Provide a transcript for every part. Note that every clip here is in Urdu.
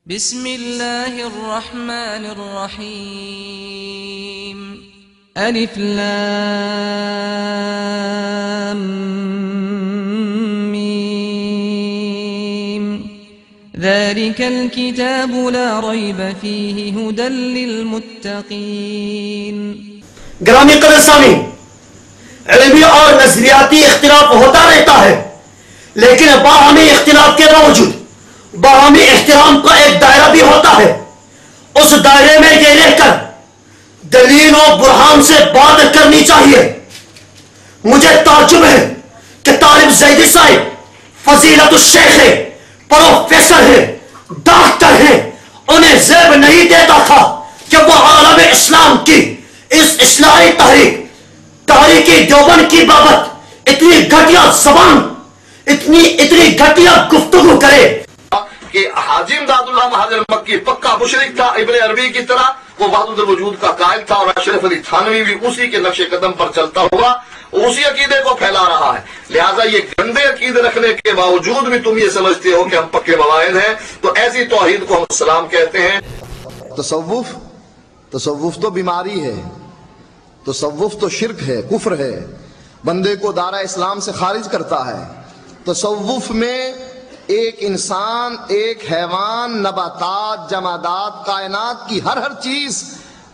بسم الله الرحمن الرحيم ألف لام ميم ذلك الكتاب لا ريب فيه هدى للمتقين. گرامی قدر سامعین، علمی اور نظریاتی اختلاف ہوتا رہتا ہے، لیکن باہمی اختلاف کے باوجود باہمی احترام کا ایک دائرہ بھی ہوتا ہے. اس دائرے میں یہ رہ کر دلیل و برہان سے بات کرنی چاہیے. مجھے تعجب ہے کہ طالب زیدی صاحب فضیلت الشیخ ہے، پروفیسر ہے، ڈاکٹر ہے، انہیں زیب نہیں دیتا تھا کہ وہ عالم اسلام کی اس اصلاحی تحریک دیوبند کی بابت اتنی گھٹیا زبان، اتنی گھٹیا گفتگو کرے. کہ حاجی امداد اللہ مہاجر مکی پکا مشرک تھا، ابن عربی کی طرح وہ وحدت الوجود کا قائل تھا، اور اشرف علی تھانوی بھی اسی کے نقش قدم پر چلتا ہوا اسی عقیدے کو پھیلا رہا ہے. لہٰذا یہ گندے عقیدے رکھنے کے باوجود بھی تم یہ سمجھتے ہو کہ ہم پکے موائد ہیں، تو ایسی توحید کو ہم اسلام کہتے ہیں. تصوف تو بیماری ہے، تصوف تو شرک ہے، کفر ہے، بندے کو دائرہ اسلام سے خارج کرتا ہے. تصوف میں ایک انسان، ایک حیوان، نباتات، جمادات، کائنات کی ہر چیز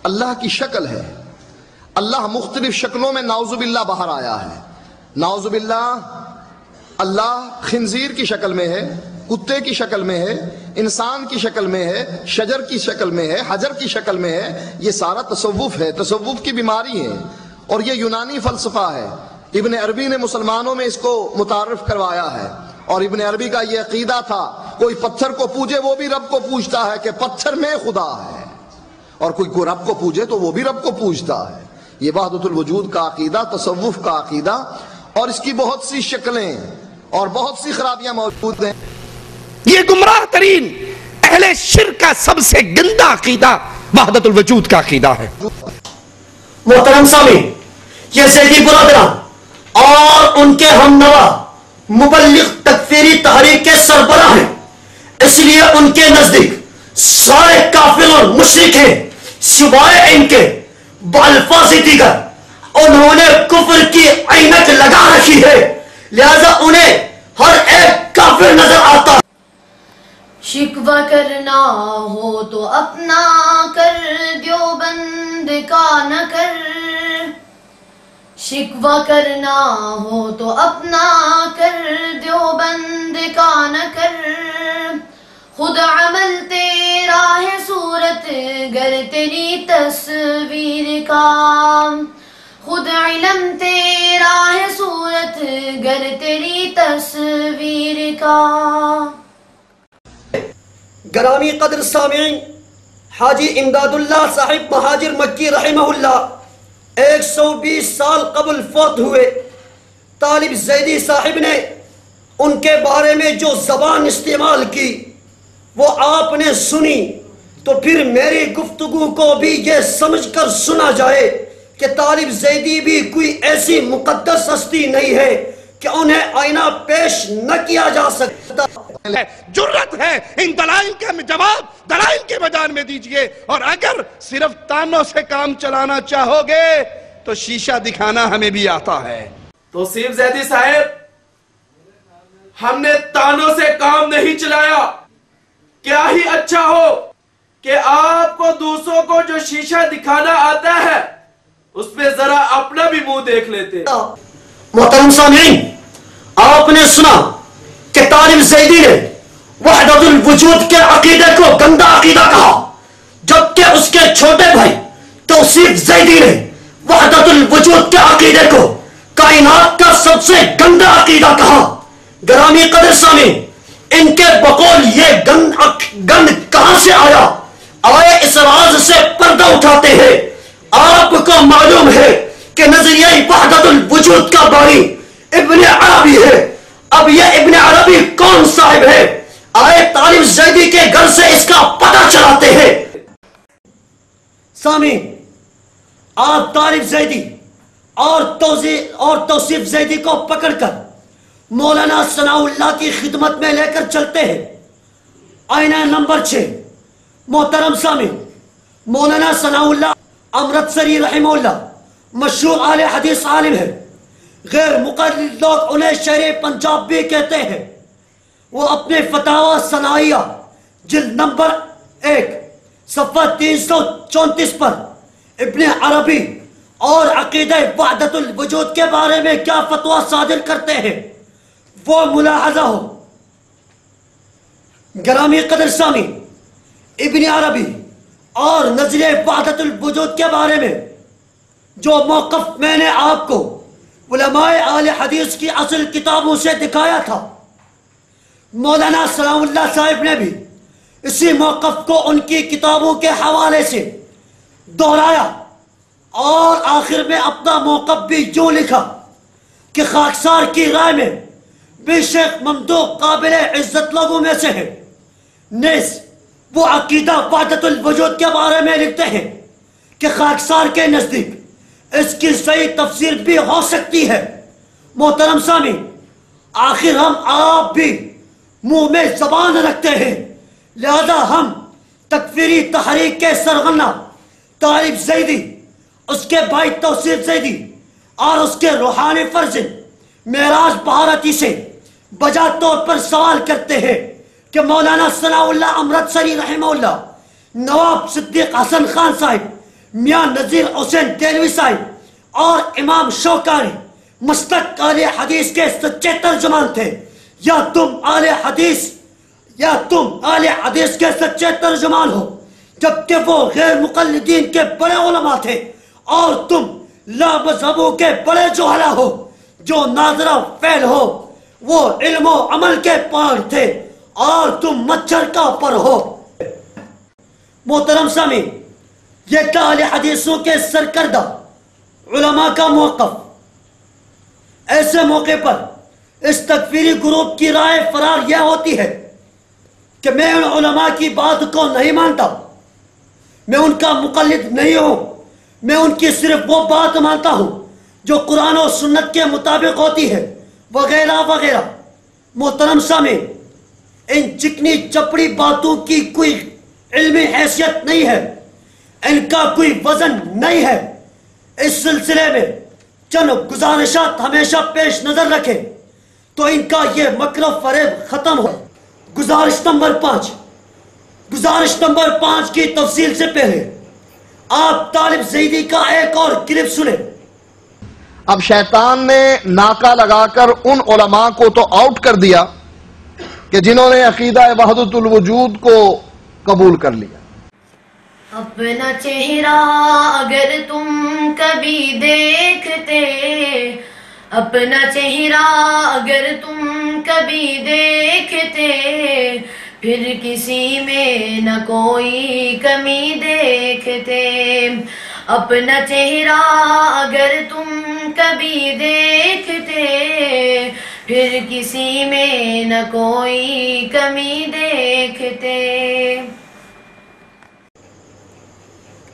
اللہ کی شکل ہے. اللہ مختلف شکلوں میں نعوذ باللہ باہر آیا ہے. نعوذ باللہ اللہ خنزیر کی شکل میں ہے، کتے کی شکل میں ہے، انسان کی شکل میں ہے، شجر کی شکل میں ہے، حجر کی شکل میں ہے. یہ سارا تصوف ہے، تصوف کی بیماری ہے، اور یہ یونانی فلسفہ ہے. ابن عربی نے مسلمانوں میں اس کو متعارف کروایا ہے، اور ابن عربی کا یہ عقیدہ تھا کوئی پتھر کو پوجے وہ بھی رب کو پوجتا ہے کہ پتھر میں خدا ہے، اور کوئی رب کو پوجے تو وہ بھی رب کو پوجتا ہے. یہ وحدت الوجود کا عقیدہ، تصوف کا عقیدہ، اور اس کی بہت سی شکلیں اور بہت سی خرابیاں موجود ہیں. یہ گمراہ ترین اہل شرک کا سب سے گندا عقیدہ وحدت الوجود کا عقیدہ ہے. محترم سامعین، یہ زیدی برادران اور ان کے ہم نوا مبلغ تکفیری تحریک کے سربراہ ہیں، اس لیے ان کے نزدیک سارے کافر اور مشرک ہیں سوائے ان کے بالفاظ دیگر. انہوں نے کفر کی عینت لگا رکھی ہے، لہذا انہیں ہر ایک کافر نظر آتا ہے. شکوہ کرنا ہو تو اپنا کر، دیوبند کا نہ کر. شکوہ کرنا ہو تو اپنا کر، دیوبند کا نہ کر. خود عمل تیرا ہے صورت گر تیری تصویر کا، خود علم تیرا ہے صورت گر تیری تصویر کا. گرامی قدر سامعین، حاجی امداد اللہ صاحب مہاجر مکی رحمہ اللہ 120 سال قبل فوت ہوئے. طالب زیدی صاحب نے ان کے بارے میں جو زبان استعمال کی وہ آپ نے سنی، تو پھر میری گفتگو کو بھی یہ سمجھ کر سنا جائے کہ طالب زیدی بھی کوئی ایسی مقدس ہستی نہیں ہے کہ انہیں آئینہ پیش نہ کیا جا سکتا. جرت ہے ان دلائل کا جواب دلائل کے میدان میں دیجئے، اور اگر صرف تانوں سے کام چلانا چاہو گے تو شیشہ دکھانا ہمیں بھی آتا ہے. توصیف زیدی صاحب، ہم نے تانوں سے کام نہیں چلایا. کیا ہی اچھا ہو کہ آپ کو دوسروں کو جو شیشہ دکھانا آتا ہے اس پہ ذرا اپنا بھی منہ دیکھ لیتے. محترم سامعین، آپ نے سنا کہ طالب زیدی نے وحدت الوجود کے عقیدے کو گندا عقیدہ کہا، جبکہ اس کے چھوٹے بھائی توصیف زیدی نے وحدت الوجود کے عقیدے کو کائنات کا سب سے گندا عقیدہ کہا. گرامی قدر سامعین، ان کے بقول یہ گند کہاں سے آیا؟ آئے اس راز سے پردہ اٹھاتے ہیں. آپ کو معلوم ہے کہ نظریہ وحدت الوجود کا بانی ابن عربی ہے. اب یہ ابن عربی کون صاحب ہے؟ آئے طالب زیدی کے گھر سے اس کا پتہ چلاتے ہیں. سامعین، آپ طالب زیدی اور توصیف زیدی کو پکڑ کر مولانا ثناء اللہ کی خدمت میں لے کر چلتے ہیں. آئینہ نمبر 6 محترم سامع، مولانا ثناء اللہ امرتسری رحمہ اللہ مشہور اہل حدیث عالم ہے، غیر مقلد لوگ انہیں شہر پنجاب بھی کہتے ہیں۔ وہ اپنے فتاوی ثنائیہ جلد نمبر 1 صفحہ 334 پر ابن عربی اور عقیدہ وحدت الوجود کے بارے میں کیا فتویٰ صادر کرتے ہیں وہ ملاحظہ ہو۔ گرامی قدر سامی، ابن عربی اور نظریہ وحدت الوجود کے بارے میں جو موقف میں نے آپ کو علماء اہل حدیث کی اصل کتابوں سے دکھایا تھا، مولانا سلام اللہ صاحب نے بھی اسی موقف کو ان کی کتابوں کے حوالے سے دہرایا اور آخر میں اپنا موقف بھی یوں لکھا کہ خاکسار کی رائے میں بھی شیخ ممدوح قابل عزت لوگوں میں سے ہے۔ نیز وہ عقیدہ وحدت الوجود کے بارے میں لکھتے ہیں کہ خاکسار کے نزدیک اس کی صحیح تفسیر بھی ہو سکتی ہے۔ محترم سامع، آخر ہم آپ بھی منہ میں زبان رکھتے ہیں، لہذا ہم تکفیری تحریک کے سرغنہ طالب زیدی، اس کے بھائی توصیف زیدی اور اس کے روحانی فرزند معراج بھارتی سے بجا طور پر سوال کرتے ہیں کہ مولانا ثناء اللہ امرتسری رحمہ اللہ، نواب صدیق حسن خان صاحب، میاں نذیر حسین دہلوی صاحب اور امام شوکانی مسلک اہل حدیث کے سچے ترجمان تھے، یا تم اہل حدیث کے سچے ترجمان ہو، جبکہ وہ غیر مقلدین کے بڑے علماء تھے، اور تم لا مذہبوں کے بڑے جوہلا ہو جو ناظرہ فعل ہو۔ وہ علم و عمل کے پار تھے اور تم مچھر کا پر ہو۔ محترم سامع، یہ تھا اہل حدیثوں کے سرکردہ علماء کا موقف۔ ایسے موقع پر اس تکفیری گروپ کی رائے فرار یہ ہوتی ہے کہ میں ان علماء کی بات کو نہیں مانتا، میں ان کا مقلد نہیں ہوں، میں ان کی صرف وہ بات مانتا ہوں جو قرآن و سنت کے مطابق ہوتی ہے، وغیرہ وغیرہ۔ محترم سامع، ان چکنی چپڑی باتوں کی کوئی علمی حیثیت نہیں ہے، ان کا کوئی وزن نہیں ہے۔ اس سلسلے میں چند گزارشات ہمیشہ پیش نظر رکھیں تو ان کا یہ مکر و فریب ختم ہو۔ گزارش نمبر 5 کی تفصیل سے پہلے آپ طالب زیدی کا ایک اور کلپ سنیں۔ اب شیطان نے ناکہ لگا کر ان علماء کو تو آؤٹ کر دیا کہ جنہوں نے عقیدہ وحدت الوجود کو قبول کر لیا۔ اپنا چہرہ اگر تم کبھی دیکھتے، اپنا چہرہ اگر تم کبھی دیکھتے، پھر کسی میں نہ کوئی کمی دیکھتے۔ اپنا چہرہ اگر تم کبھی دیکھتے، پھر کسی میں نہ کوئی کمی دیکھتے۔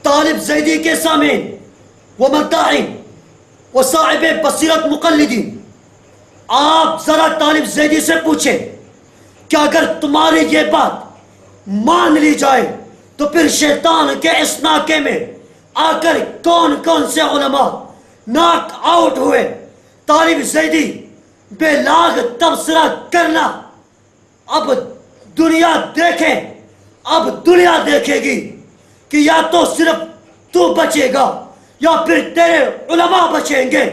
طالب زیدی کے سامعین و مداحین و صاحب بصیرت مقلدین، آپ ذرا طالب زیدی سے پوچھیں کہ اگر تمہاری یہ بات مان لی جائے تو پھر شیطان کے اس ناکے میں آ کر کون کون سے علماء ناک آؤٹ ہوئے۔ طالب زیدی بے لاغ تبصرہ کرنا۔ اب دنیا دیکھے گی کہ یا تو صرف تو بچے گا یا پھر تیرے علماء بچیں گے۔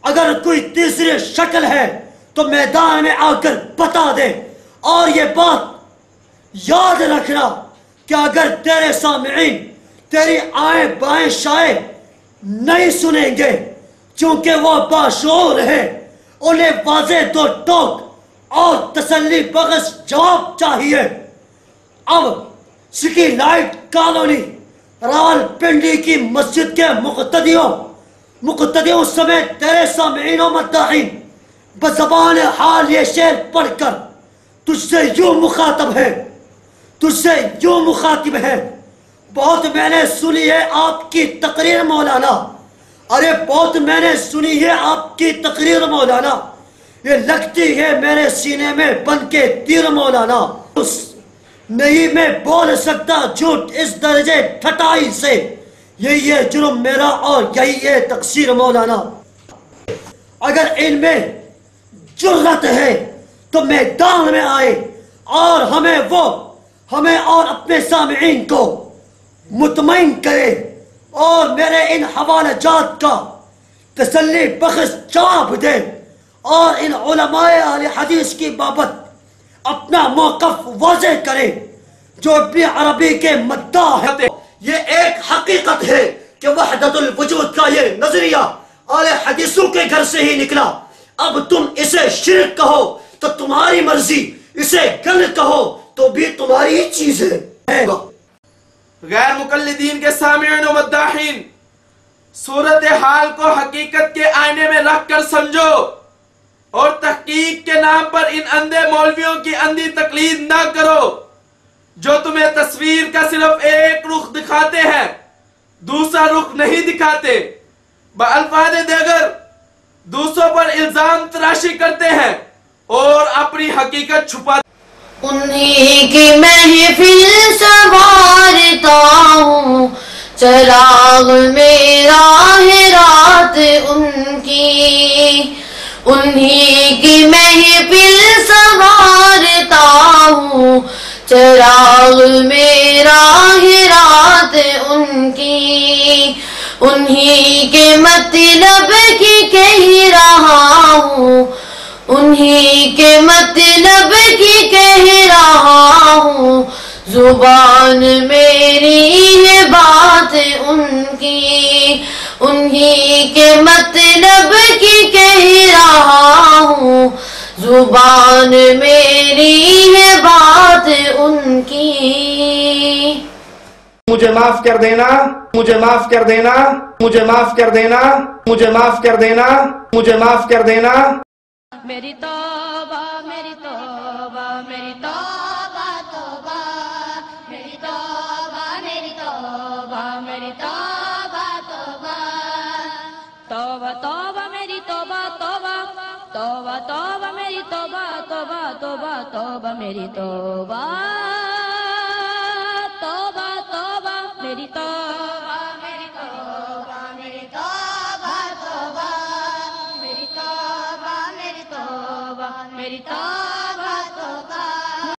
اگر کوئی تیسری شکل ہے تو میدان میں آ کر بتا دے، اور یہ بات یاد رکھنا کہ اگر تیرے سامعین تیری آئیں بائیں شائیں نہیں سنیں گے چونکہ وہ باشعور ہیں، انہیں واضح دو ٹوک اور تسلی بخش جواب چاہیے۔ اب سکی لائٹ کالونی راول پنڈی کی مسجد کے مقتدیوں سمیت تیرے سامعین و مداحین بزبان حال یہ شعر پڑھ کر تجھ سے یوں مخاطب ہے۔ بہت میں نے سنی ہے آپ کی تقریر مولانا، ارے بہت میں نے سنی ہے آپ کی تقریر مولانا، یہ لگتی ہے میرے سینے میں بن کے تیر مولانا۔ نہیں میں بول سکتا جھوٹ اس درجے ٹھٹائی سے، یہی ہے جرم میرا اور یہی ہے تقصیر مولانا۔ اگر ان میں جرت ہے تو میدان میں آئے اور ہمیں اور اپنے سامعین کو مطمئن کرے اور میرے ان حوالہ جات کا تسلی بخش جواب دے، اور ان علماء اہل حدیث کی بابت اپنا موقف واضح کرے جو ابن عربی کے مداح ہے۔ یہ ایک حقیقت ہے کہ وحدت الوجود کا یہ نظریہ اہل حدیثوں کے گھر سے ہی نکلا۔ اب تم اسے شرک کہو تو تمہاری مرضی، اسے غلط کہو تو بھی تمہاری ہی چیز ہے۔ غیر مقلدین کے سامعین و مداحین، صورتحال کو حقیقت کے آئینے میں رکھ کر سمجھو اور تحقیق کے نام پر ان اندھے مولویوں کی اندھی تقلید نہ کرو جو تمہیں تصویر کا صرف ایک رخ دکھاتے ہیں، دوسرا رخ نہیں دکھاتے، بألفاظ دیگر دوسروں پر الزام تراشی کرتے ہیں اور اپنی حقیقت چھپاتے ہیں۔ انہی کی محفل سنوارتا ہوں، چراغ میرا ہے رات ان کی، انہی کی محفل سنوارتا ہوں، چراغ میرا ہے رات ان کی، انہی کے مطلب کی کہہ رہا ہوں، انہی کے مطلب کی کہہ رہا ہوں، زبان میری ہے بات ان کی، انہی کے مطلب کی کہہ رہا ہوں، زبان میری ہے بات ان کی۔ مجھے معاف کر دینا، مجھے معاف کر دینا، مجھے معاف کر دینا، مجھے معاف کر دینا، مجھے معاف کر دینا۔ میری توبہ میری توبہ میری توبہ توبہ، میری توبہ میری توبہ میری توبہ توبہ، توبہ توبہ میری توبہ توبہ، توبہ توبہ میری توبہ توبہ توبہ، توبہ میری توبہ، توبہ توبہ میری توبہ میری توبہ میری توبہ توبہ، میری توبہ میری توبہ میری توبہ۔